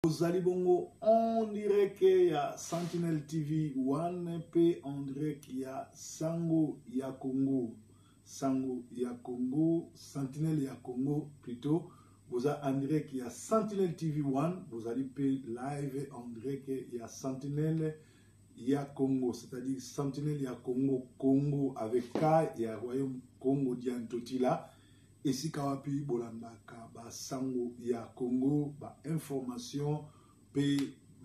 Vous allez bongo, on dirait qu'il y a Sentinel TV One, puis on dirait qu'il y a Sango ya Congo, Sango ya Congo, Sentinel ya Congo plutôt. Vous allez en direct qu'il y a Sentinel TV One, vous allez payer live, on dirait qu'il y a Sentinel ya Congo, c'est-à-dire Sentinel ya Congo, Congo avec K, il y a Royaume Congo Diantotila. Et si kawapi bolandaka ba sango ya Congo ba information pe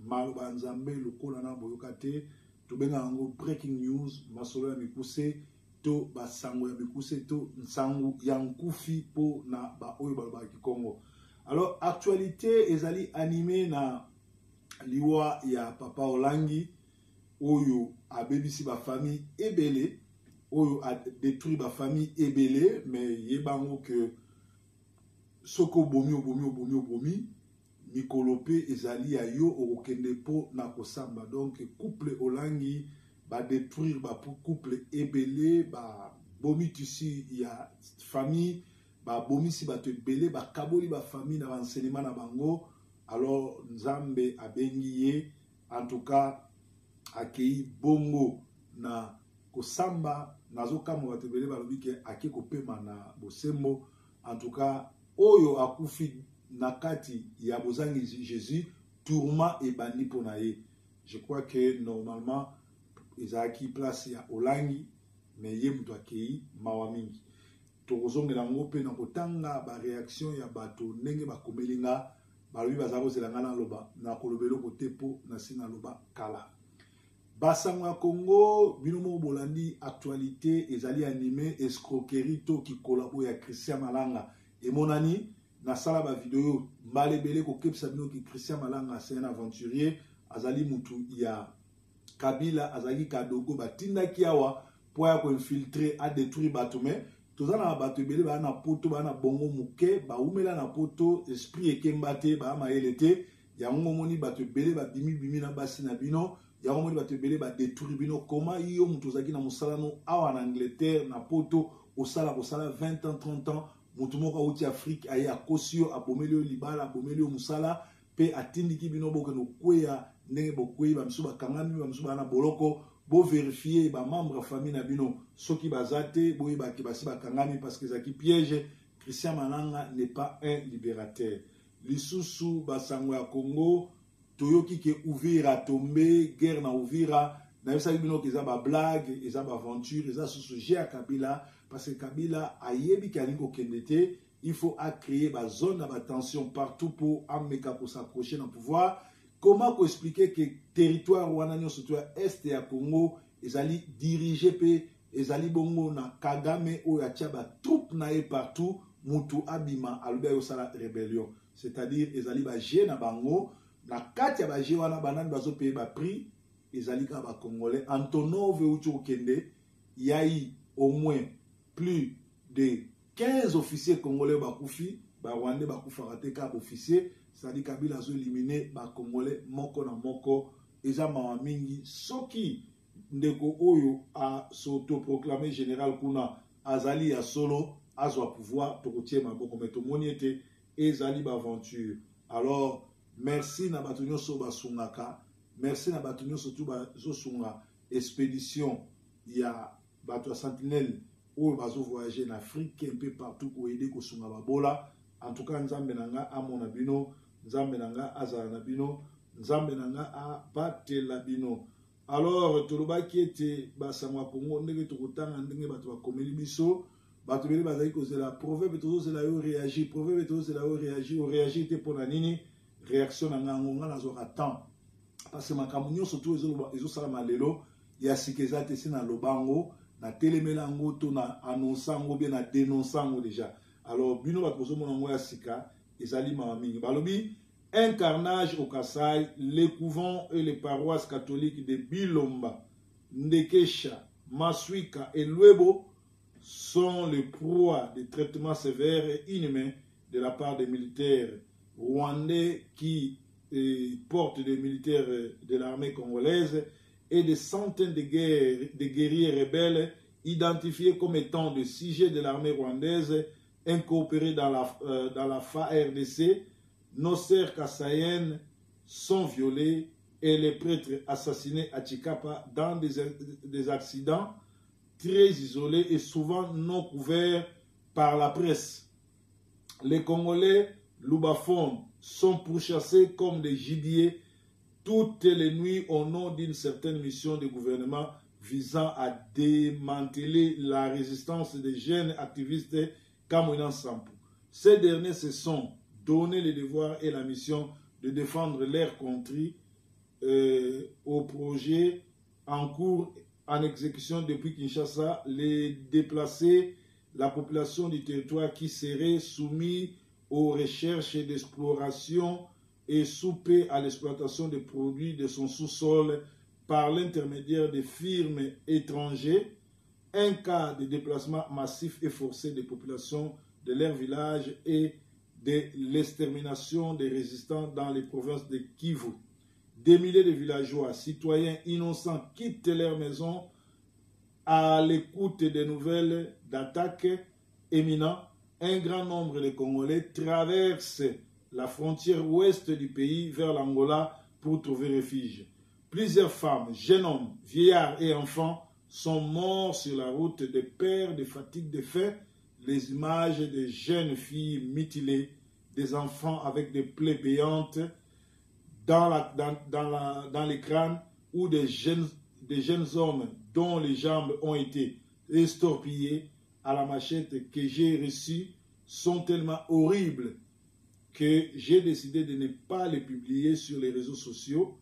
maloba nzambe lokola na boyokate to benga ngo breaking news masolo ya mikuse to ba sango ya mikuse to nsango ya nkufi po na ba oyo ba Congo. Alors actualité ezali animé na liwa ya Papa Olangi oyo abebisi ba famille ebele oyo a détruit ma famille ebele mais yebango que soko bomi mikolope ezali ya yo okende po na kosamba donc couple Olangi ba détruire ba couple ebele ba bomi tisi ya famille ba bomi si ba te ebele ba kaboli ba famille na enseignement na bango. Alors nzambe abengi ye en tout cas akei bongo na kosamba nazo kama batebele balobi ke ake kopema na bosembo. En tout cas oyo akufi nakati ya bozangi Jésus tourma et bandi pona ye. Je crois que normalement ezaki place ya Olangi mais ye muto akei mawa mingi tokozongela ngo pe na kotanga ba réaction ya bato ndenge bakomelinga balobi bazako zelanga na loba na kolobelo kotepo na sina loba kala. Basango ya Congo, binomo bolandi actualité ezali animé escroquerie to ki kolabo ya Christian Malanga. Et monani na sala ba vidéo malebele ko kepsa bino ki Christian Malanga c'est un aventurier azali mutu ya Kabila azali kadogo batinda kiawa po ya ko infiltrer a détruire batume. Tozana bato ebele ba na poto ba na bongo muke ba umela na poto esprit ekembate ba maelete ya ngomoni bato ebele ba bimi na basi na bino. Ya romoni batebele ba détruire bino comment yo mutozaki na musala no awa na Angleterre na poto osala 20 ans 30 ans mutu moko uti Afrique aye akosio abomelio libala abomelio musala pe atindiki bino boke no kweya ndenge bokwe ba msuba kangami ba msuba na boloko bo vérifier ba membre ya famille na bino soki bazate boye ba kibasi ba kangami parce que zaki piège. Christian Malanga n'est pas un libérateur. Lisusu basango ya Congo toyoki ke Uvira tombe guerre na Uvira na yesa bino ke za ba blague eza ba aventure eza sujet à Kabila parce que Kabila ayebi kalingo kendete il faut à créer ba zone de tension partout pour ameka pour s'accrocher dans le pouvoir. Comment ko expliquer que territoire wana nyonso to est ya Congo ezali dirigé pe ezali bongo na Kagame o ya ba troupe na e partout mutu abima aluba yo sala rébellion c'est-à-dire ezali ba na bango na kati ya baje wana banani bazo payer ba prix ezali ka ba congolais Antonov ucho kende yai au moins plus de 15 officiers congolais bakufi ba rwandais bakufa raté ka officier c'est-à-dire Kabila zo éliminé ba congolais moko na moko eza mawa mingi soki ndeko oyo a s'auto-proclamé général kuna azali ya solo azwa pouvoir tokotie maboko meto moniete ezali ba aventure. Alors merci na batunyo so basungaka, merci na batunyo surtout bazo sunga expédition ya bato Sentinelle ou bazo voyager en Afrique un peu partout pour aider ko sunga babola. En tout cas nzambe nanga amona bino, nzambe nanga azala na bino, nzambe nanga a batela bino. Alors toloba ki ete basango Congo ndenge tokotanga ndenge bato bakomeli biso bato bele bazali kozela proverbe tozo zela yo réagir, proverbe tozo zela yo réagir, o réagir te pona nini réaction na ngango na zo attend parce que makambo nyonso to ezo sala malelo ya sikeza te sina lobango na telemela ngo to na annoncer ngo bien na dénoncer ngo déjà. Alors bino ba kozo mona ngo ya sika ezali ma mingi balobi un carnage au Kasaï, les couvents et les paroisses catholiques de Bilomba, Ndekesha, Masuika et Luebo sont les proies de traitements sévères et inhumains de la part des militaires rwandais qui portent des militaires de l'armée congolaise et des centaines de guerriers rebelles identifiés comme étant des sujets de l'armée rwandaise incorporés dans la FARDC, Nosser Kassayen sont violés et les prêtres assassinés à Chikapa dans des accidents très isolés et souvent non couverts par la presse. Les Congolais loubafonds sont pourchassés comme des gibiers toutes les nuits au nom d'une certaine mission de gouvernement visant à démanteler la résistance des jeunes activistes Kamouinan Sampou. Ces derniers se sont donné le devoir et la mission de défendre leur contrée au projet en cours en exécution depuis Kinshasa, les déplacer, la population du territoire qui serait soumise aux recherches et d'exploration et souper à l'exploitation des produits de son sous-sol par l'intermédiaire des firmes étrangères, un cas de déplacement massif et forcé des populations de leur village et de l'extermination des résistants dans les provinces de Kivu. Des milliers de villageois, citoyens innocents quittent leur maison à l'écoute des nouvelles d'attaques éminentes. Un grand nombre de Congolais traversent la frontière ouest du pays vers l'Angola pour trouver refuge. Plusieurs femmes, jeunes hommes, vieillards et enfants sont morts sur la route de peur, de fatigue, de faim. Les images de jeunes filles mutilées, des enfants avec des plaies béantes dans les crânes ou des jeunes hommes dont les jambes ont été estorpillées à la machette que j'ai reçues sont tellement horribles que j'ai décidé de ne pas les publier sur les réseaux sociaux.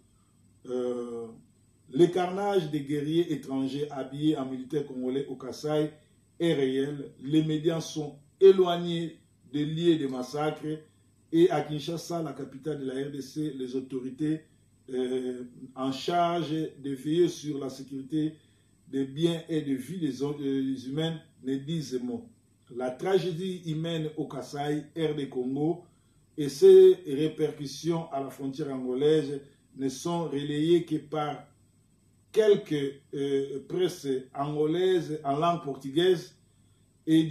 Le carnage des guerriers étrangers habillés en militaires congolais au Kasaï est réel. Les médias sont éloignés des lieux de massacres et à Kinshasa, la capitale de la RDC, les autorités en charge de veiller sur la sécurité des biens et des vies des humains ne disent mot. La tragédie humaine au Kasaï, RD Congo, et ses répercussions à la frontière angolaise ne sont relayées que par quelques presses angolaises en langue portugaise et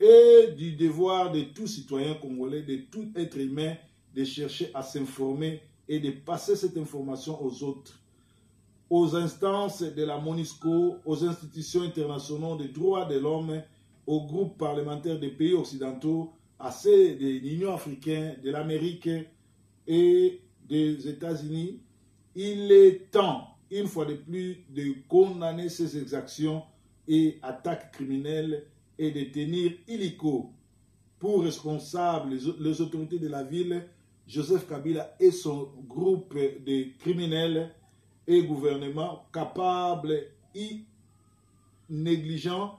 du devoir de tout citoyen congolais, de tout être humain, de chercher à s'informer et de passer cette information aux autres, aux instances de la MONUSCO, aux institutions internationales des droits de l'homme, aux groupes parlementaires des pays occidentaux, à ceux de l'Union africaine, de l'Amérique et des États-Unis. Il est temps, une fois de plus, de condamner ces exactions et attaques criminelles et de tenir illico pour responsables les autorités de la ville, Joseph Kabila et son groupe de criminels et gouvernement capables et négligents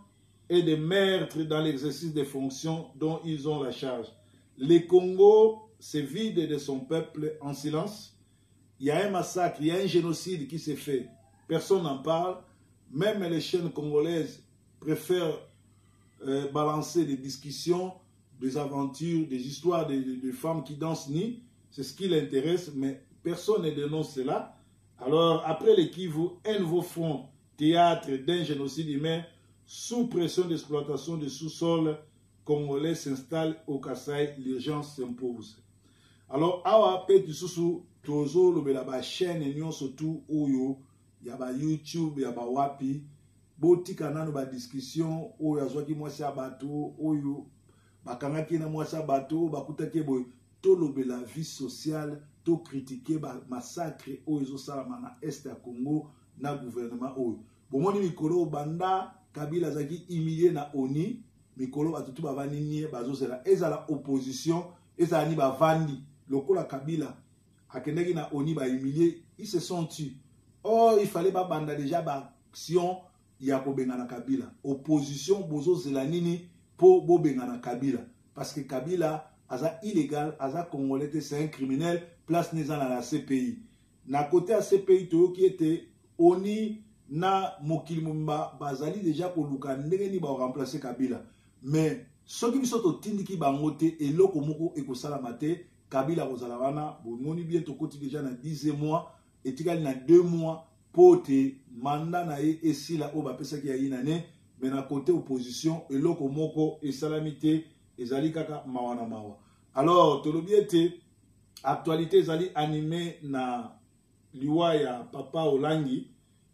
et de meurtres dans l'exercice des fonctions dont ils ont la charge. Le Congo se vide de son peuple en silence. Il y a un massacre, il y a un génocide qui s'est fait. Personne n'en parle. Même les chaînes congolaises préfèrent balancer des discussions, des aventures, des histoires de femmes qui dansent nus. C'est ce qui l'intéresse, mais personne ne dénonce cela. Alors, après le Kivu, un nouveau front théâtre d'un génocide humain sous pression d'exploitation de sous-sol congolais s'installe au Kasaï, l'urgence s'impose. Alors, awa pe tisusu tozo lobela ba chaîne nyon surtout oyo ya ba YouTube ya ba wapi botika nano ba discussion oyo azwaki mwasi ya bato oyo bakangaki na mwasi ya bato bakutaki boy to lobela vie sociale to critiquer ba massacre oyo ezosalama na est ya Congo na gouvernement oyo bomoni mikolo banda Kabila zaki humilié na ONU mikolo batutu bavani nie bazozela ezala opposition ezala ni bavandi lokola Kabila akendeki na ONU ba humilié ils se sont tués. Oh, il fallait pas banda déjà ba action ya kobenga na Kabila opposition bozo zela nini po bobenga na Kabila parce que Kabila aza illégal aza congolais c'est un criminel place neza na la CPI na côté à CPI to qui était ONU na mokili mumba bazali déjà koluka ndenge ni ba remplacer Kabila mais soki biso to tindiki bango te eloko moko ekosala mate Kabila kozala wana bomoni bien to koti déjà na 10 mois etikali na 2 mois pote mandat na ye esila o bapesa ki ya inane mais na côté opposition eloko moko esalamite ezali kaka mawana mawa alors to lobiete actualité ezali animé na liwa ya papa Olangi.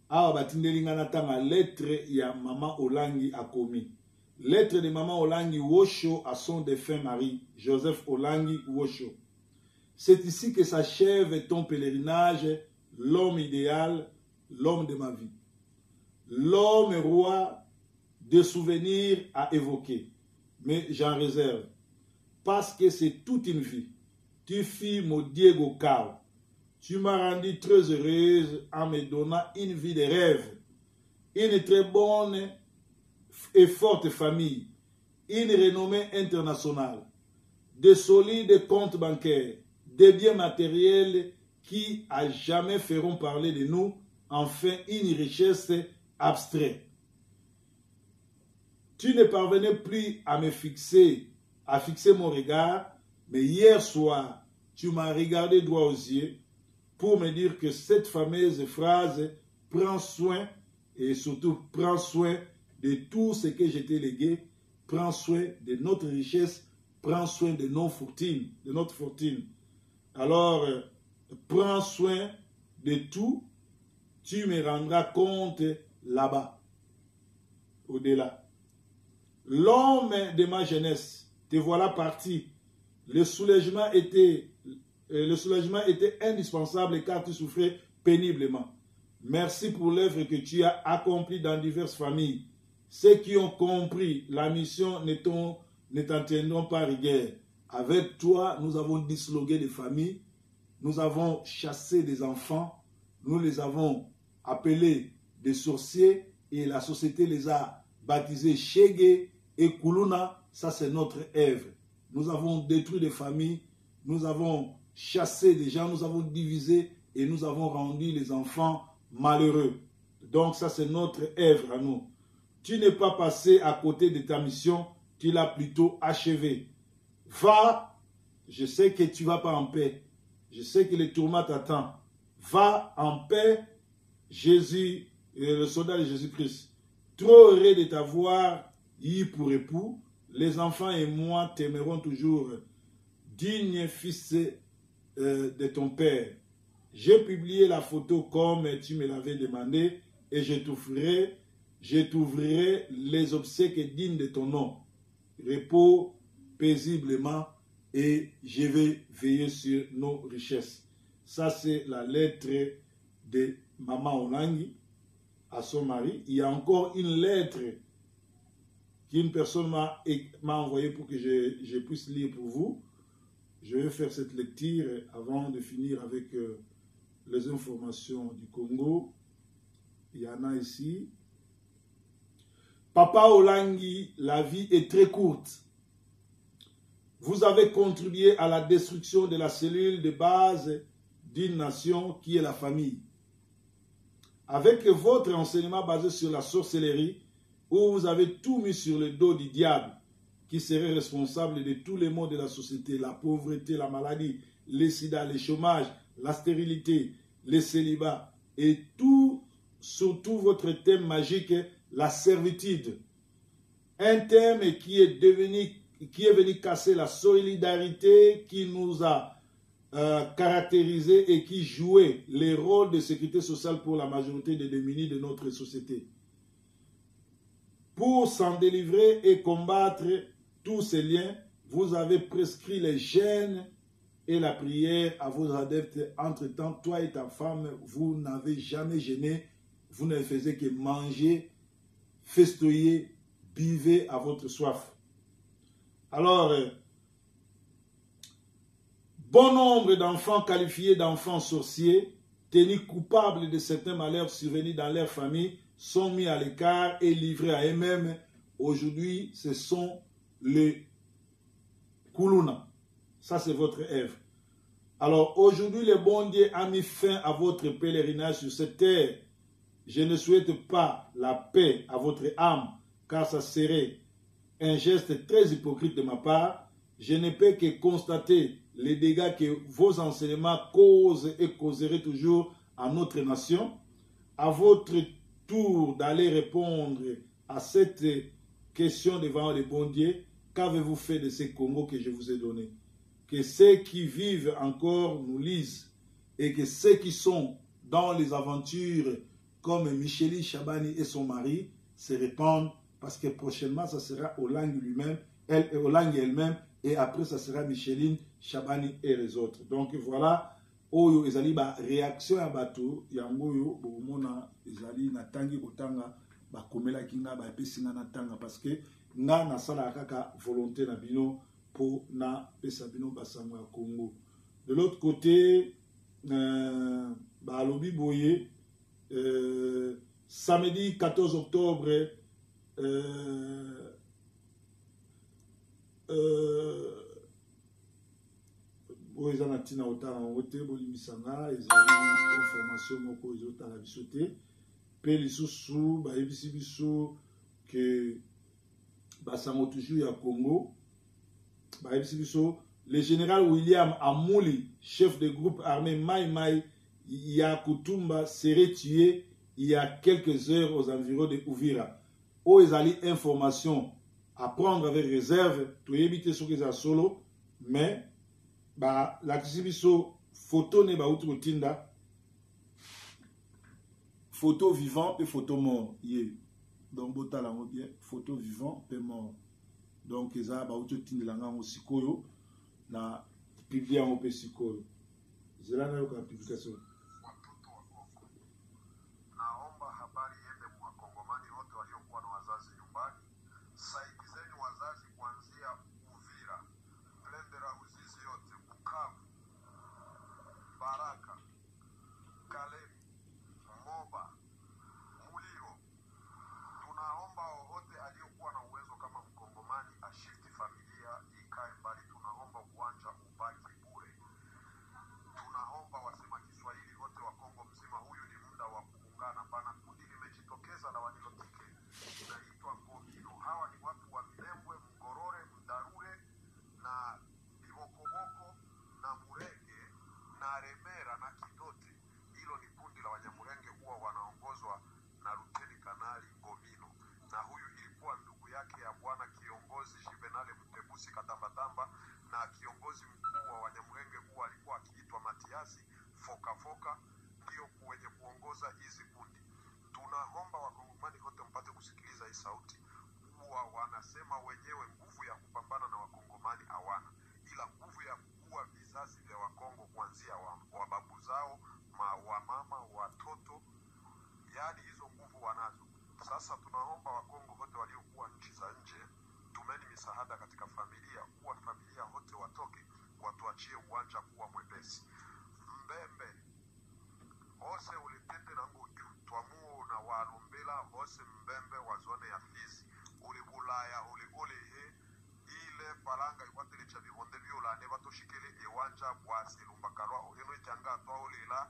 Awa batindeli nga na tanga lettre ya mama Olangi akomi. Lettre de maman Olangi Wosho à son défunt mari, Joseph Olangi Wosho. C'est ici que s'achève ton pèlerinage, l'homme idéal, l'homme de ma vie. L'homme roi de souvenirs à évoquer. Mais j'en réserve. Parce que c'est toute une vie. Tu fis mon Diego Cao. Tu m'as rendu très heureuse en me donnant une vie de rêve. Une très bonne et forte famille. Une renommée internationale. De solides comptes bancaires. Des biens matériels qui à jamais feront parler de nous. Enfin, une richesse abstraite. Tu ne parvenais plus à fixer mon regard, mais hier soir, tu m'as regardé droit aux yeux pour me dire que cette fameuse phrase prend soin et surtout prend soin de tout ce que je t'ai légué, prend soin de notre richesse, prend soin de nos fortunes, de notre fortune. Alors, prends soin de tout, tu me rendras compte là-bas, au-delà. L'homme de ma jeunesse, te voilà parti. Le soulagement était indispensable car tu souffrais péniblement. Merci pour l'œuvre que tu as accomplie dans diverses familles. Ceux qui ont compris la mission ne t'en tiendront pas rigueur. Avec toi, nous avons disloqué des familles, nous avons chassé des enfants, nous les avons appelés des sorciers et la société les a baptisés Shege et Kuluna. Ça, c'est notre œuvre. Nous avons détruit des familles, nous avons chassé des gens, nous avons divisé et nous avons rendu les enfants malheureux. Donc, ça, c'est notre œuvre à nous. Tu n'es pas passé à côté de ta mission, tu l'as plutôt achevée. Va, je sais que tu ne vas pas en paix. Je sais que le tourment t'attend. Va en paix, Jésus, le soldat de Jésus-Christ. Trop heureux de t'avoir eu pour époux. Les enfants et moi t'aimerons toujours. Digne fils de ton père. J'ai publié la photo comme tu me l'avais demandé et je t'ouvrirai les obsèques dignes de ton nom. Repos paisiblement et je vais veiller sur nos richesses. Ça, c'est la lettre de maman Olangi à son mari. Il y a encore une lettre qu'une personne m'a envoyée pour que je puisse lire pour vous. Je vais faire cette lecture avant de finir avec les informations du Congo. Il y en a ici. Papa Olangi, la vie est très courte. Vous avez contribué à la destruction de la cellule de base d'une nation qui est la famille. Avec votre enseignement basé sur la sorcellerie, où vous avez tout mis sur le dos du diable, qui serait responsable de tous les maux de la société, la pauvreté, la maladie, les sida, le chômage, la stérilité, les célibats, et tout, surtout votre thème magique, la servitude. Un thème qui est venu casser la solidarité qui nous a caractérisé et qui jouait les rôles de sécurité sociale pour la majorité des démunis de notre société. Pour s'en délivrer et combattre tous ces liens, vous avez prescrit les jeûnes et la prière à vos adeptes. Entre-temps, toi et ta femme, vous n'avez jamais jeûné, vous ne faisiez que manger, festoyer, buvez à votre soif. Alors, bon nombre d'enfants qualifiés d'enfants sorciers, tenus coupables de certains malheurs survenus dans leur famille, sont mis à l'écart et livrés à eux-mêmes. Aujourd'hui, ce sont les Kuluna. Ça, c'est votre œuvre. Alors, aujourd'hui, le bon Dieu a mis fin à votre pèlerinage sur cette terre. Je ne souhaite pas la paix à votre âme, car ça serait un geste très hypocrite de ma part. Je ne peux que constater les dégâts que vos enseignements causent et causeraient toujours à notre nation. À votre tour d'aller répondre à cette question devant le bon Dieu, qu'avez-vous fait de ces Congos que je vous ai donnés? que ceux qui vivent encore nous lisent et que ceux qui sont dans les aventures comme Micheline Chabani et son mari se répandent parce que prochainement ça sera Olang lui-même, Olang elle-même et après ça sera Micheline Chabani et les autres. Donc voilà, oyo ezali ba réaction ya bato yango yo bomona ezali na tangi kotanga ba komela kinga ba pesinga na tanga parce que nga na sala kaka volonté na bino pour na pesa bino basango ya Congo. De l'autre côté ba lobi boye samedi 14 octobre eza na ntina otala yango te bolimisanga ezali information moko ezotala biso te mpe lisusu bayebisi biso ke basango toujours ya Congo bayebisi biso le général William Amouli, chef de groupe armé Mai Mai Yakutumba, serait tué il y a quelques heures aux environs de Uvira. O ezali information à prendre avec réserve, to éviter ce que ça solo, mais ba la biso photo ne ba outre tinda photo vivant et photo mort. Donc botala bien photo vivant et mort. Donc eza ba outre tinda langa musikoyo na publier en pesikoyo. Zela na yo ka publication. Katambatamba na kiongozi mkuu wa Wanyamulenge huwa alikuwa akiitwa Matiasi Foka ndio kwenye kuongoza hizi kundi. Tunaomba wakongomani wote mpate kusikiliza hii sauti. Huwa wanasema wenyewe nguvu ya kupambana na wakongomani hawana, ila nguvu ya kuua vizazi vya Wakongo kuanzia wa babu zao, wamama, watoto, yaani hizo nguvu wanazo. Sasa tunaomba Wakongo wote waliokuwa nchi za nje, tumeni misaada katika familia, kuwa familia wote watoke, watuachie uwanja kuwa mwepesi. Mbembe ose ulitete na nguju twamuo na walumbela ose mbembe wa zone ya Fizi ulibulaya uligolehe ile palanga ikwatele cha bibonde byolane batoshikele ewanja bwasi lumbakalwa eno cyanga twaolela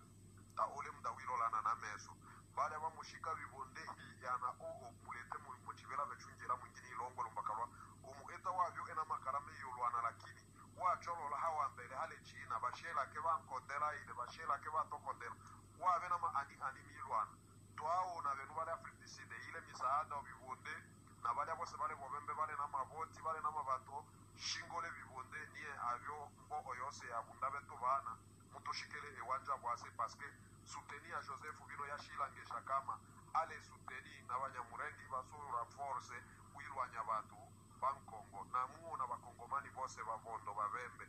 ta ole mdawiro lana na meso bale bamushika bibonde yana o mulete mu kibela bacungera mwingine ilongo lumbakalwa umueta wabyo ena makarame yolwana lakini wacholola hawa mbele hale china bashela ke bankondela ile bashela ke batokondela wabe na ani milwana twao na benu bale Afrika ile misaada obibonde na bale bose bale bobembe bale na maboti bale na mabato shingole bibonde nie avyo mbo oyose ya bundabe to bana mutoshikele ewanja bwase paske soutenir Joseph Bino yashilangesha kama ale soutenir na Banyamulenge basura force kuilwanya batu bankongo na muo na bakongomani bose babondo babembe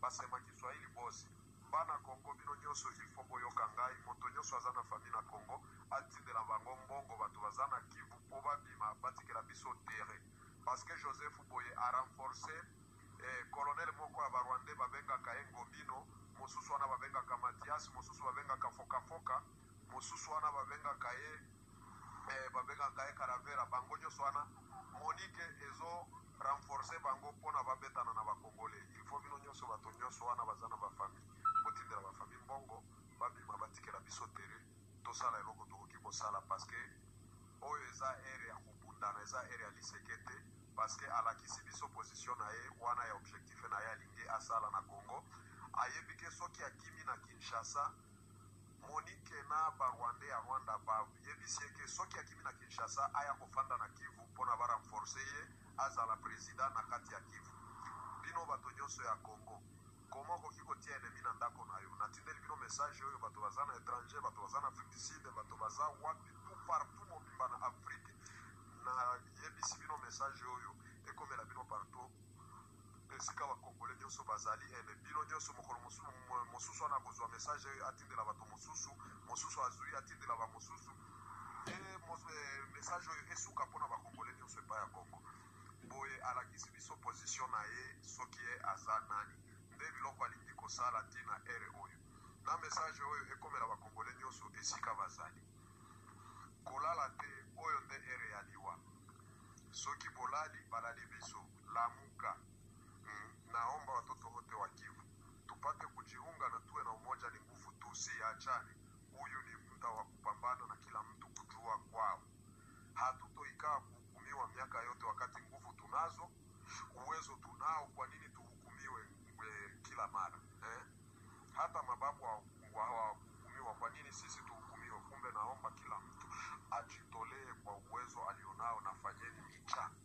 basema Kiswahili bose bana Kongo bino nyoso ilfo boyoka ngai moto nyoso azana famina Kongo atindela bango mbongo batu bazana Kivu po babima batikela biso terre parce que Joseph Boye a renforcé colonel moko ya Barwande babenga Kaengo Bino mosusu wana babenga Kamatias mosusu babenga Kafoka mosusu wana babenga Kaye Caravera bango nyoso wana Monique ezo renforcer bango pona babetana na bakongole il faut bino nyoso bato nyoso wana bazana ba famille botindela ba famille mbongo babima batikela biso tere tosala eloko tokoki kosala parce que oyo eza ere ya kubundana eza ere ya lisekete parce que alakisi biso position na ye wana ya objectif na ye alingi asala na Congo ayebike soki akimi na Kinshasa Monique na Barwande ya Rwanda yebisieke soki akimi na Kinshasa aya kofanda na Kivu pona ba renforcer ye azala president na kati ya Kivu bino bato nyonso ya Congo comment kokiko tia ennemi na ndako na yo natindeli bino message oyo bato baza na étranger bato baza na Afrique du Sud bato baza wapi tout partout mobimba na Afrique na yebisi bino message oyo ekomela bino partout esika bakongole nyonso bazali ene bino nyonso mokolo mosusu wana kozwa message oyo atindela bato mosusu azwi atindela bamosusu message oyo esuka mpona bakongole nyonso epai ya Congo boye alakisi biso position na ye soki ye aza nani nde biloko alingi kosala ntina ere oyo na message oyo ekomela bakongole nyonso esika bazali kolala te oyo nde ere ya liwa soki bolali balali biso lamuka naomba watoto wote wa Kivu tupate kujiunga na tuwe na umoja ni nguvu tusiachane huyu ni muda wa kupambana na kila mtu kujua kwao hatutoikaa kuhukumiwa miaka yote wakati nguvu tunazo uwezo tunao kwa nini tuhukumiwe kila mara hata mababu hawahukumiwa kwa nini sisi tuhukumiwe kumbe naomba kila mtu ajitolee kwa uwezo alionao na fanyeni michango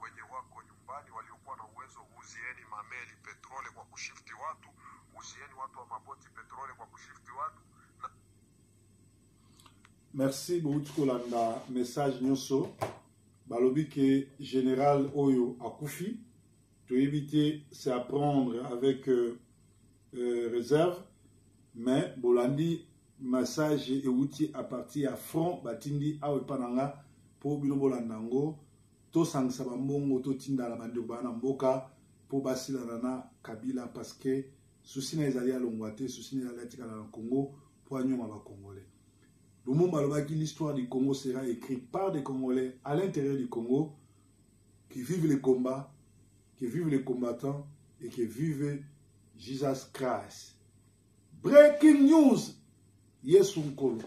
wenye wako nyumbani waliokuwa na uwezo uzieni mameli petrole kwa kushifti watu uzieni watu wa maboti petrole kwa kushifti watu Merci beaucoup kolanda message nyonso balobi ke général oyo akufi to éviter c'est à prendre avec réserve mais bolandi message euti à partir à front batindi awe pananga po bino bolanda ngo to sangisa bambongo to tinda la bande bana mboka po basilana na Kabila parce que souci na ezali alongwate souci na ezali tika na Congo po anyoma ba congolais. Lumumba alobaki l'histoire du Congo sera écrite par des Congolais à l'intérieur du Congo qui vivent les combats, qui vivent les combattants et qui vivent Jesus Christ. Breaking news. Yes, Unkolo.